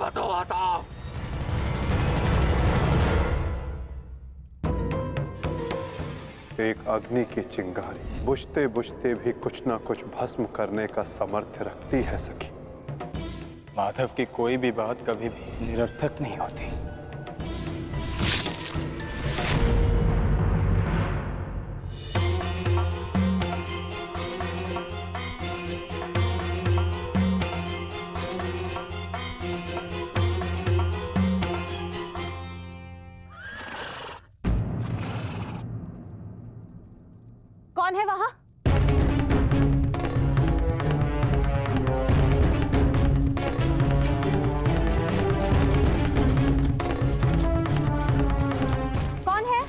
हटो हटाओ। एक अग्नि की चिंगारी बुझते बुझते भी कुछ ना कुछ भस्म करने का सामर्थ्य रखती है सखी। माधव की कोई भी बात कभी भी निरर्थक नहीं होती। कौन है वहां? कौन है?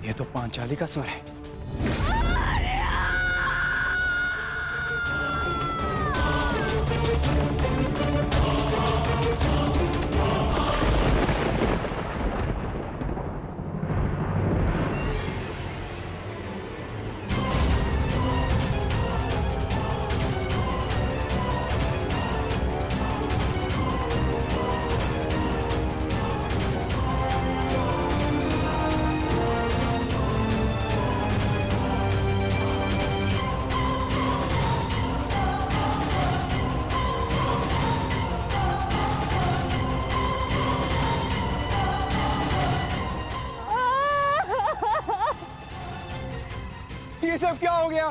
ये तो पांचाली का स्वर है। ये सब क्या हो गया?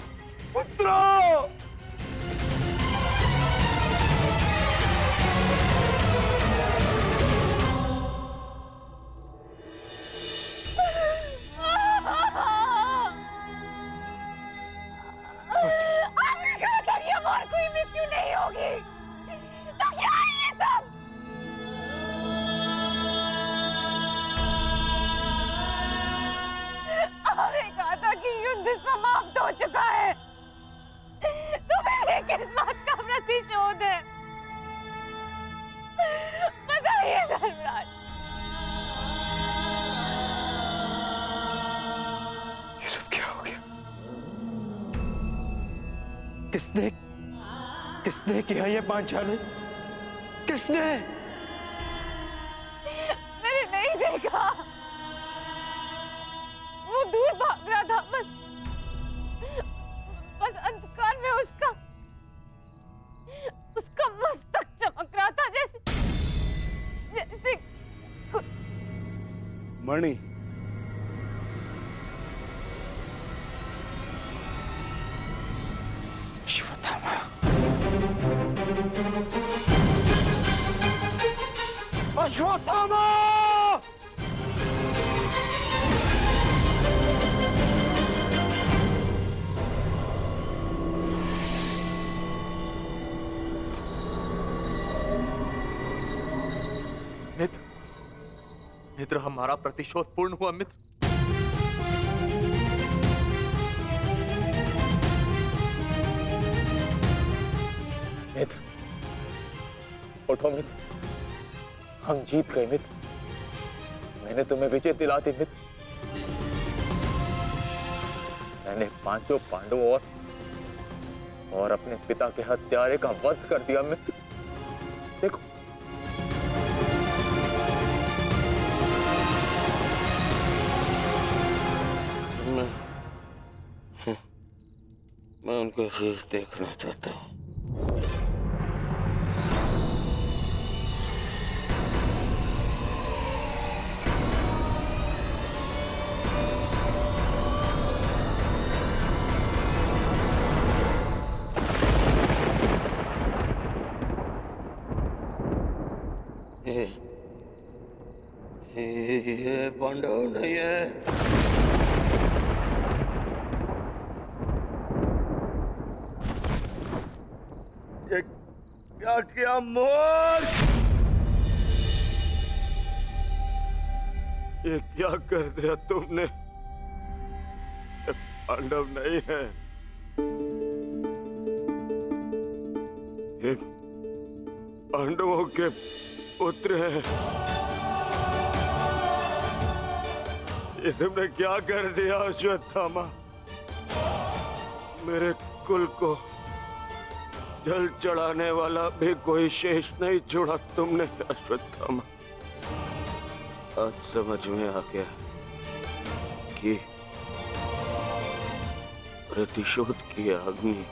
पुत्रो! आपने कहा था कि हमारी कोई मृत्यु नहीं होगी, तो क्या है ये सब? आपने कहा था कि युद्ध समाप्त हो चुका है, तो मेरे किस बात का प्रतिशोध है? बताइए धर्मराज। ये सब क्या हो गया? किसने किसने किया ये पांचाली? किसने? मैंने नहीं देखा, वो दूर भाग रहा था। बस अंधकार में उसका मस्तक चमक रहा था, जैसे मणि, अश्वत्थामा। अश्वत्थामा! मित्र, मित्र, हमारा प्रतिशोध पूर्ण हुआ मित्र। मित्र, उठो मित्र, हम जीत गए मित्र। मैंने तुम्हें विजय दिला दी मित्र। मैंने पांचों पांडवों और अपने पिता के हत्यारे का वध कर दिया। मित्र देखो, मैं उनका शीश देखना चाहता हूँ। ये पांडव नहीं है। ये क्या किया मूर्ख? ये क्या कर दिया तुमने? ये पांडव नहीं है, ये पांडवों के पुत्र हैं। ये तुमने क्या कर दिया अश्वत्थामा? मेरे कुल को जल चढ़ाने वाला भी कोई शेष नहीं छोड़ा तुमने अश्वत्थामा। आज समझ में आ गया कि प्रतिशोध की अग्नि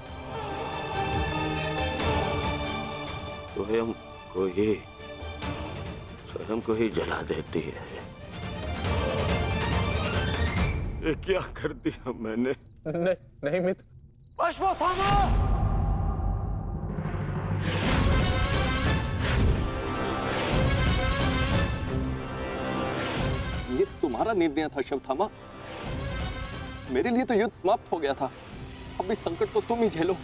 स्वयं को ही जला देती है। ये क्या कर दिया मैंने? नहीं मित्र। अश्वत्थामा! ये तुम्हारा निर्णय था अश्वत्थामा। मेरे लिए तो युद्ध समाप्त हो गया था। अब इस संकट को तुम ही झेलो।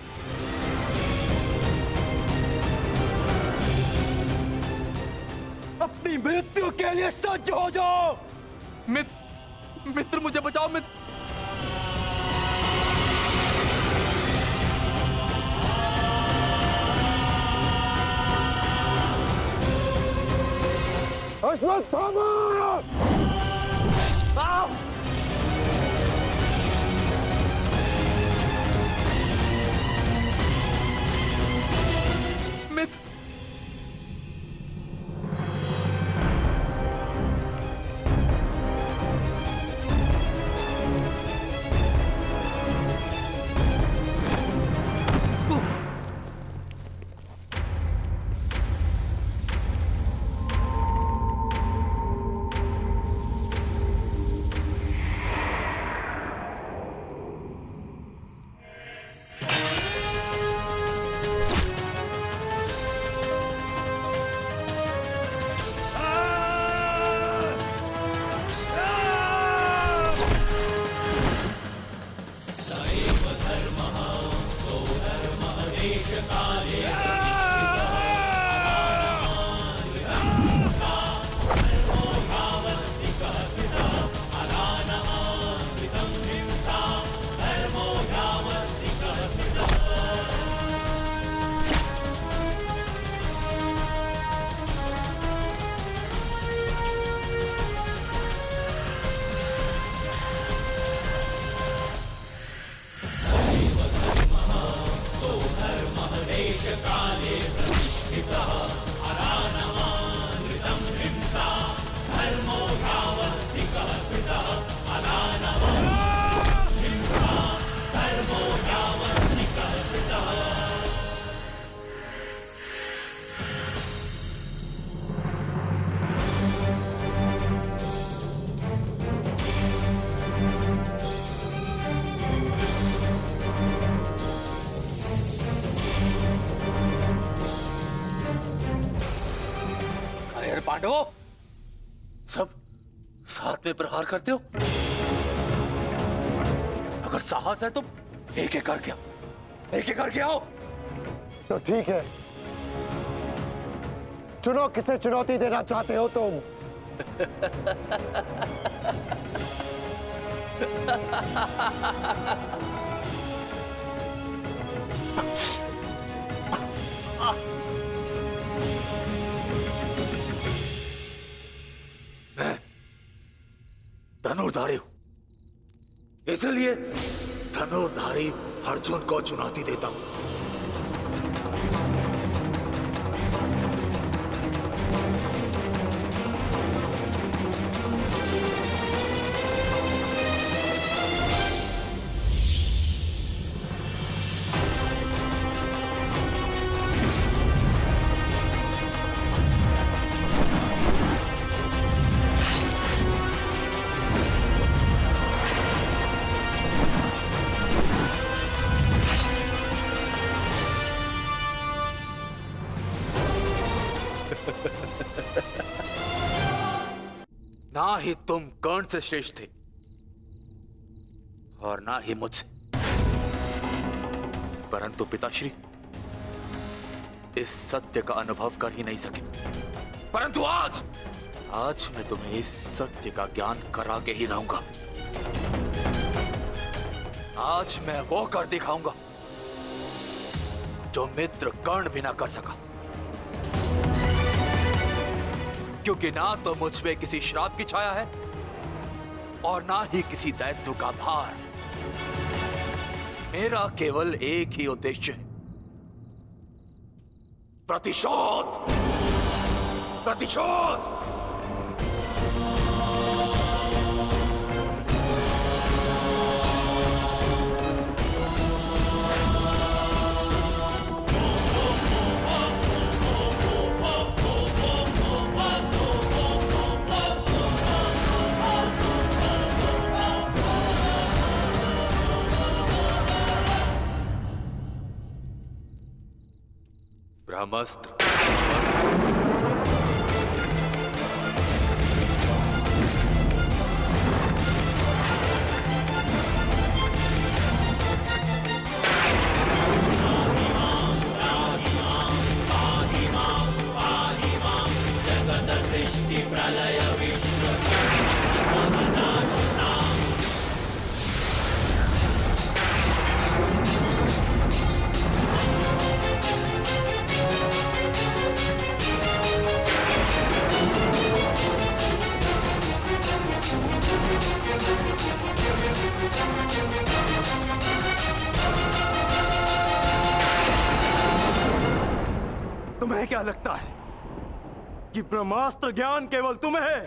अपनी मृत्यु के लिए सज्ज हो जाओ। मित्र मुझे बचाओ मित्र। अश्वत्थामा! मित्र पांडवों, सब साथ में प्रहार करते हो? अगर साहस है तो एक एक करके आओ। तो ठीक है, चुनो किसे चुनौती देना चाहते हो तुम। मैं धनुर्धारी हूं, इसलिए धनुर्धारी अर्जुन को चुनौती देता हूं। ना ही तुम कर्ण से श्रेष्ठ थे और ना ही मुझसे, परंतु पिताश्री इस सत्य का अनुभव कर ही नहीं सके। परंतु आज मैं तुम्हें इस सत्य का ज्ञान करा के ही रहूंगा। आज मैं वो कर दिखाऊंगा जो मित्र कर्ण भी ना कर सका, क्योंकि ना तो मुझ पे किसी श्राप की छाया है और ना ही किसी दैत्य का भार। मेरा केवल एक ही उद्देश्य है, प्रतिशोध। प्रतिशोध। ब्रह्मास्त्र। तुम्हें क्या लगता है कि ब्रह्मास्त्र ज्ञान केवल तुम्हें है?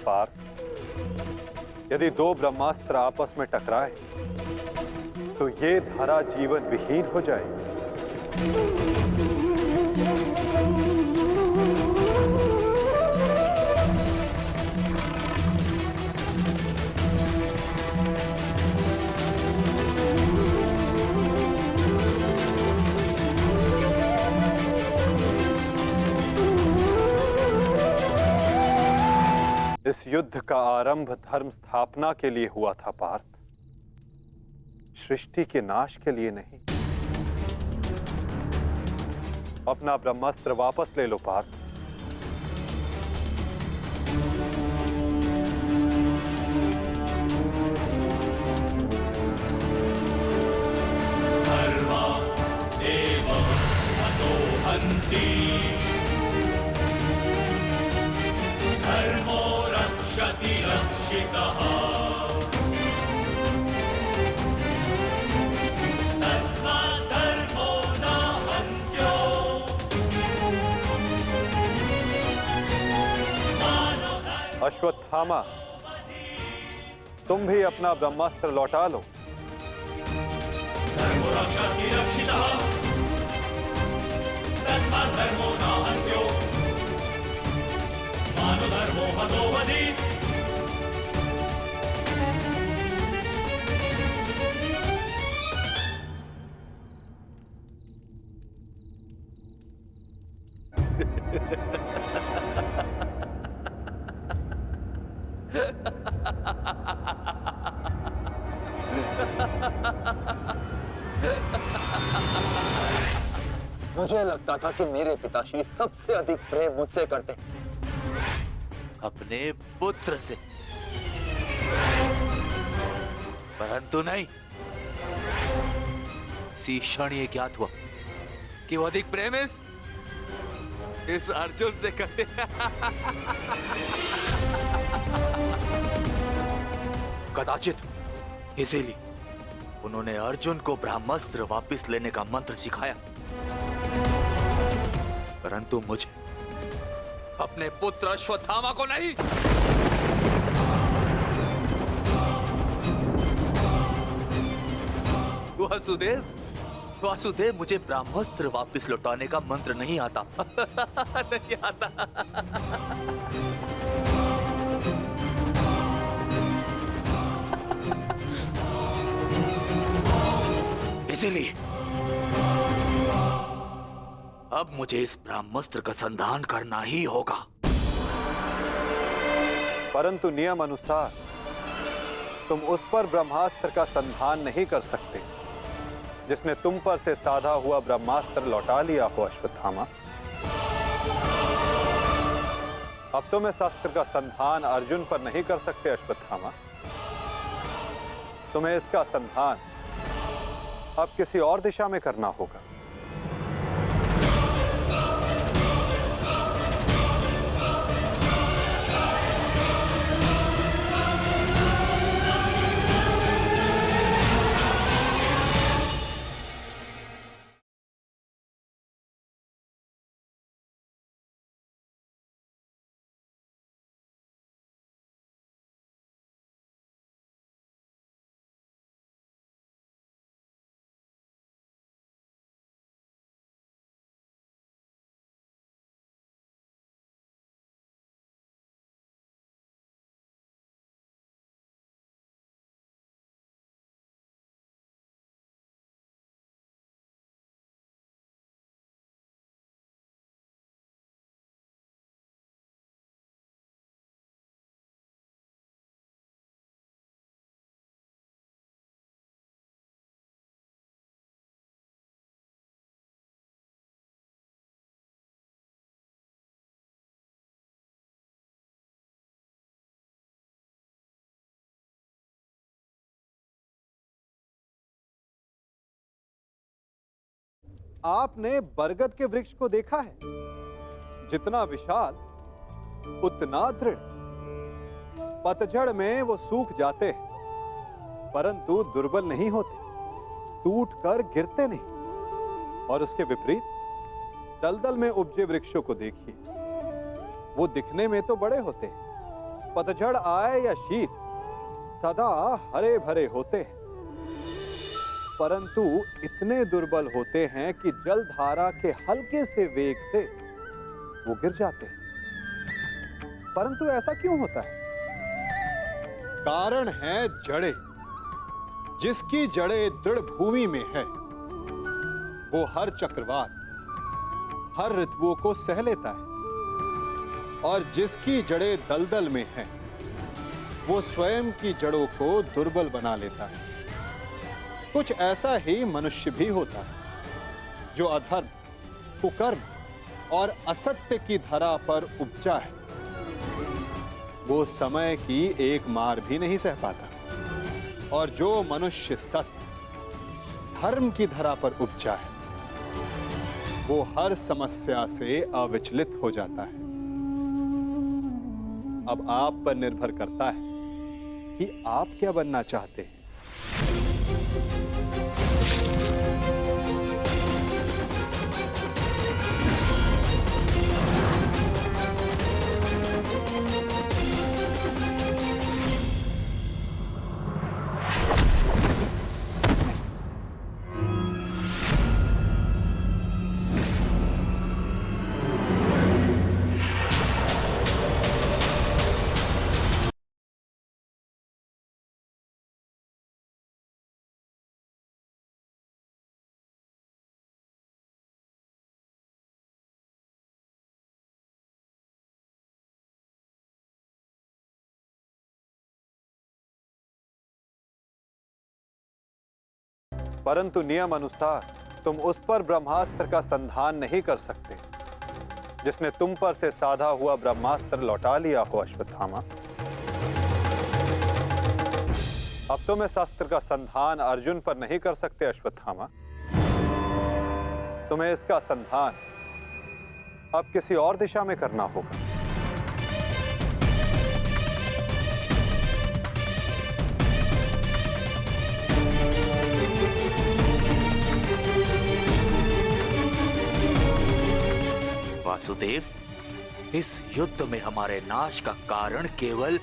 पार्थ, यदि दो ब्रह्मास्त्र आपस में टकराए तो ये धारा जीवन विहीन हो जाए। इस युद्ध का आरंभ धर्म स्थापना के लिए हुआ था पार्थ, सृष्टि के नाश के लिए नहीं। अपना ब्रह्मास्त्र वापस ले लो पार्थ। धर्मा देव हतो हन्ति, धर्मो रक्षति रक्षितः। अश्वत्थामा, तुम भी अपना ब्रह्मास्त्र लौटा लो। धर्मो रक्षति रक्षितः तस्मात् धर्मो न हन्यो मानो धर्मो हतो वधि। मुझे लगता था कि मेरे पिताश्री सबसे अधिक प्रेम मुझसे करते, अपने पुत्र से, परंतु नहीं। इसी क्षण ये ज्ञात हुआ कि वो अधिक प्रेम इस अर्जुन से करते। कदाचित इसीलिए उन्होंने अर्जुन को ब्रह्मास्त्र वापस लेने का मंत्र सिखाया, परंतु मुझे अपने पुत्र अश्वत्थामा को नहीं। वासुदेव, मुझे ब्रह्मास्त्र वापस लौटाने का मंत्र नहीं आता। नहीं आता। इसीलिए अब मुझे इस ब्रह्मास्त्र का संधान करना ही होगा। परंतु नियम अनुसार तुम उस पर ब्रह्मास्त्र का संधान नहीं कर सकते जिसने तुम पर से साधा हुआ ब्रह्मास्त्र लौटा लिया हो अश्वत्थामा। अब तुम इस अस्त्र का संधान अर्जुन पर नहीं कर सकते अश्वत्थामा। तुम्हें इसका संधान अब किसी और दिशा में करना होगा। आपने बरगद के वृक्ष को देखा है? जितना विशाल उतना दृढ़। पतझड़ में वो सूख जाते हैं, परंतु दुर्बल नहीं होते, टूटकर गिरते नहीं। और उसके विपरीत दलदल में उपजे वृक्षों को देखिए, वो दिखने में तो बड़े होते हैं, पतझड़ आए या शीत सदा हरे भरे होते हैं, परंतु इतने दुर्बल होते हैं कि जलधारा के हल्के से वेग से वो गिर जाते हैं। परंतु ऐसा क्यों होता है? कारण है जड़ें। जिसकी जड़ें दृढ़ भूमि में है वो हर चक्रवात, हर ऋतुओं को सह लेता है, और जिसकी जड़ें दलदल में है वो स्वयं की जड़ों को दुर्बल बना लेता है। कुछ ऐसा ही मनुष्य भी होता है जो अधर्म, कुकर्म और असत्य की धरा पर उपजा है। वो समय की एक मार भी नहीं सह पाता, और जो मनुष्य सत्य, धर्म की धरा पर उपजा है वो हर समस्या से अविचलित हो जाता है। अब आप पर निर्भर करता है कि आप क्या बनना चाहते हैं। परंतु नियम अनुसार तुम उस पर ब्रह्मास्त्र का संधान नहीं कर सकते जिसने तुम पर से साधा हुआ ब्रह्मास्त्र लौटा लिया हो अश्वत्थामा। अब तुम इस अस्त्र का संधान अर्जुन पर नहीं कर सकते अश्वत्थामा। तुम्हें इसका संधान अब किसी और दिशा में करना होगा। वासुदेव, इस युद्ध में हमारे नाश का कारण केवल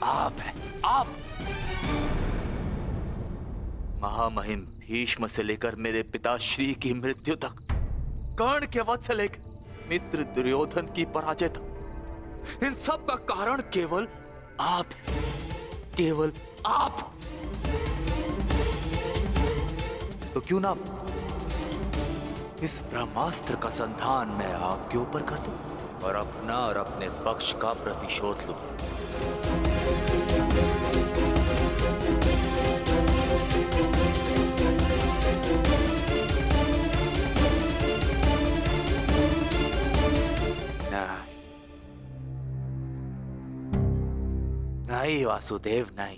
आप हैं, आप। महामहिम भीष्म से लेकर मेरे पिताश्री की मृत्यु तक, कर्ण के वध से लेकर मित्र दुर्योधन की पराजय तक, इन सब का कारण केवल आप हैं, केवल आप। तो क्यों ना इस ब्रह्मास्त्र का संधान मैं आपके ऊपर कर दूं और अपना और अपने पक्ष का प्रतिशोध लूं। नहीं वासुदेव, नहीं।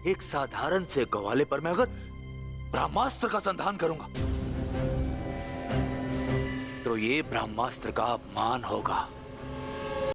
एक साधारण से ग्वाले पर मैं अगर ब्रह्मास्त्र का संधान करूंगा तो ये ब्रह्मास्त्र का अपमान होगा।